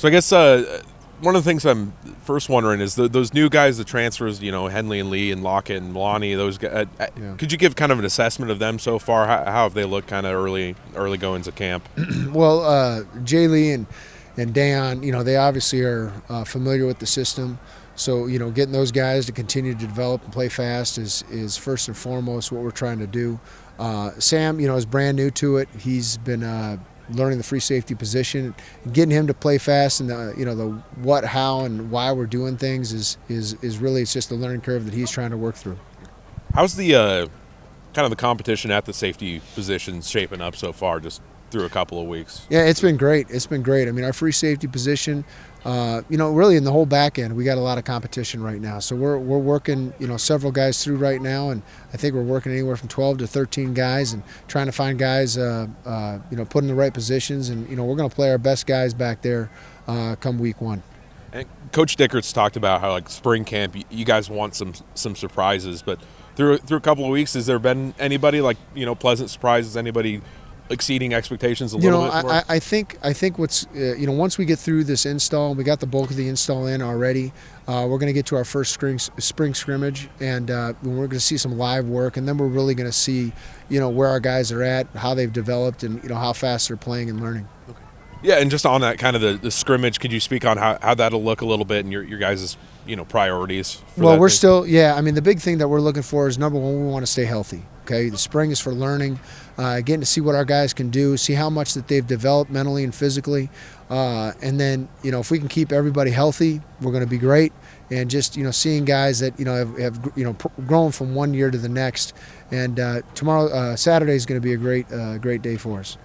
So I guess one of the things I'm first wondering is those new guys, the transfers, Henley and Lee and Lockett and Milani, those guys. Could you give kind of an assessment of them so far? How have they looked kind of early goings of camp? Well, Jay Lee and Dayon, they obviously are familiar with the system. So, getting those guys to continue to develop and play fast is first and foremost what we're trying to do. Sam, is brand new to it. He's been learning the free safety position. Getting him to play fast and the what, how, and why we're doing things is really, it's just the learning curve that he's trying to work through. How's the kind of the competition at the safety positions shaping up so far, just through a couple of weeks? Yeah, it's been great. It's been great. I mean, our free safety position, really in the whole back end, we got a lot of competition right now. So we're working, several guys through right now, and I think we're working anywhere from 12 to 13 guys and trying to find guys, put in the right positions. And, we're going to play our best guys back there come week 1. And Coach Dickert's talked about how, like, spring camp, you guys want some surprises. But through a couple of weeks, has there been anybody, like, pleasant surprises, anybody exceeding expectations a little bit more? I think what's once we get through this install, we got the bulk of the install in already. We're going to get to our first spring scrimmage, and we're going to see some live work, and then we're really going to see where our guys are at, how they've developed, and how fast they're playing and learning. Okay. Yeah, and just on that kind of the scrimmage, could you speak on how that'll look a little bit and your guys' priorities? Well, we're still, I mean, the big thing that we're looking for is, number one, we want to stay healthy. Okay, the spring is for learning, getting to see what our guys can do, see how much that they've developed mentally and physically, and then if we can keep everybody healthy, we're going to be great. And just seeing guys that have grown from one year to the next. And tomorrow, Saturday is going to be a great day for us.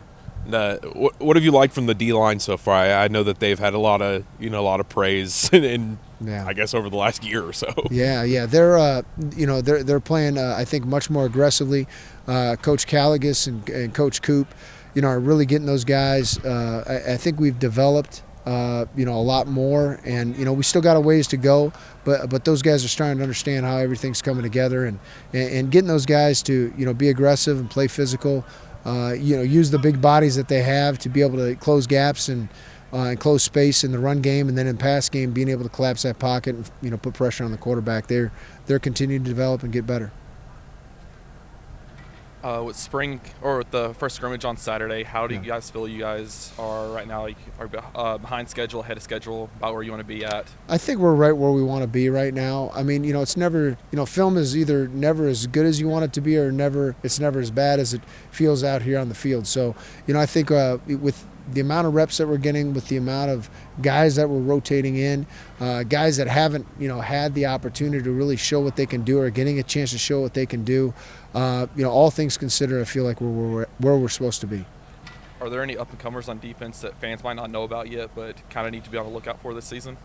What have you liked from the D-line so far? I know that they've had a lot of praise I guess over the last year or so. Yeah, they're playing I think much more aggressively. Coach Callaghan and Coach Coop, are really getting those guys. I think we've developed a lot more, and we still got a ways to go, but those guys are starting to understand how everything's coming together, and getting those guys to be aggressive and play physical. Use the big bodies that they have to be able to close gaps and close space in the run game, and then in pass game being able to collapse that pocket and put pressure on the quarterback. They're continuing to develop and get better. With spring or with the first scrimmage on Saturday, how do you guys feel you guys are right now? Like, are behind schedule, ahead of schedule, about where you want to be at? I think we're right where we want to be right now. I mean, it's never, film is either never as good as you want it to be, or it's never as bad as it feels out here on the field. So, I think with the amount of reps that we're getting, with the amount of guys that we're rotating in, guys that haven't, had the opportunity to really show what they can do, or getting a chance to show what they can do, all things considered, I feel like we're where we're supposed to be. Are there any up-and-comers on defense that fans might not know about yet, but kind of need to be on the lookout for this season?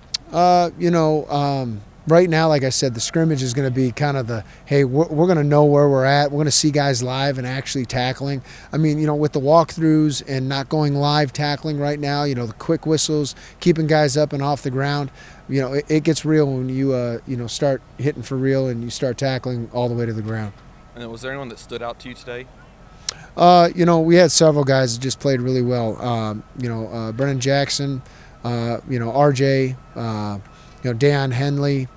Right now, like I said, the scrimmage is going to be kind of we're going to know where we're at. We're going to see guys live and actually tackling. I mean, with the walkthroughs and not going live tackling right now, the quick whistles, keeping guys up and off the ground, it gets real when you start hitting for real and you start tackling all the way to the ground. And then was there anyone that stood out to you today? We had several guys that just played really well. Brennan Jackson, RJ, Dayon Henley,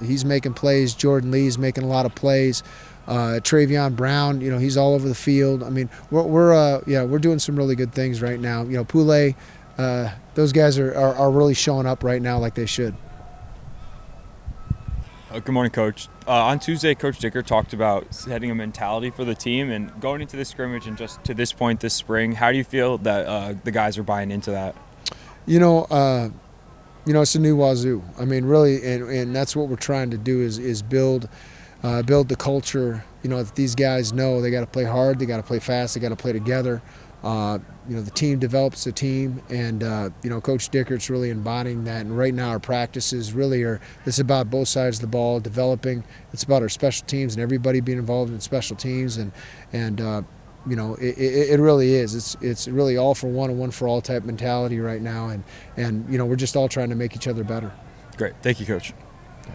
he's making plays. Jordan Lee's making a lot of plays. Travion Brown, he's all over the field. I mean, we're doing some really good things right now. Poulet, those guys are really showing up right now like they should. Good morning, Coach. On Tuesday, Coach Dickert talked about setting a mentality for the team, and going into this scrimmage and just to this point this spring, how do you feel that the guys are buying into that? It's a new Wazoo. I mean, really, and that's what we're trying to do is build the culture. That these guys know they got to play hard, they got to play fast, they got to play together. The team develops a team, and Coach Dickert's really embodying that. And right now, our practices really it's about both sides of the ball developing. It's about our special teams and everybody being involved in special teams, and it really is. It's really all for one and one for all type mentality right now, and we're just all trying to make each other better. Great, thank you, Coach.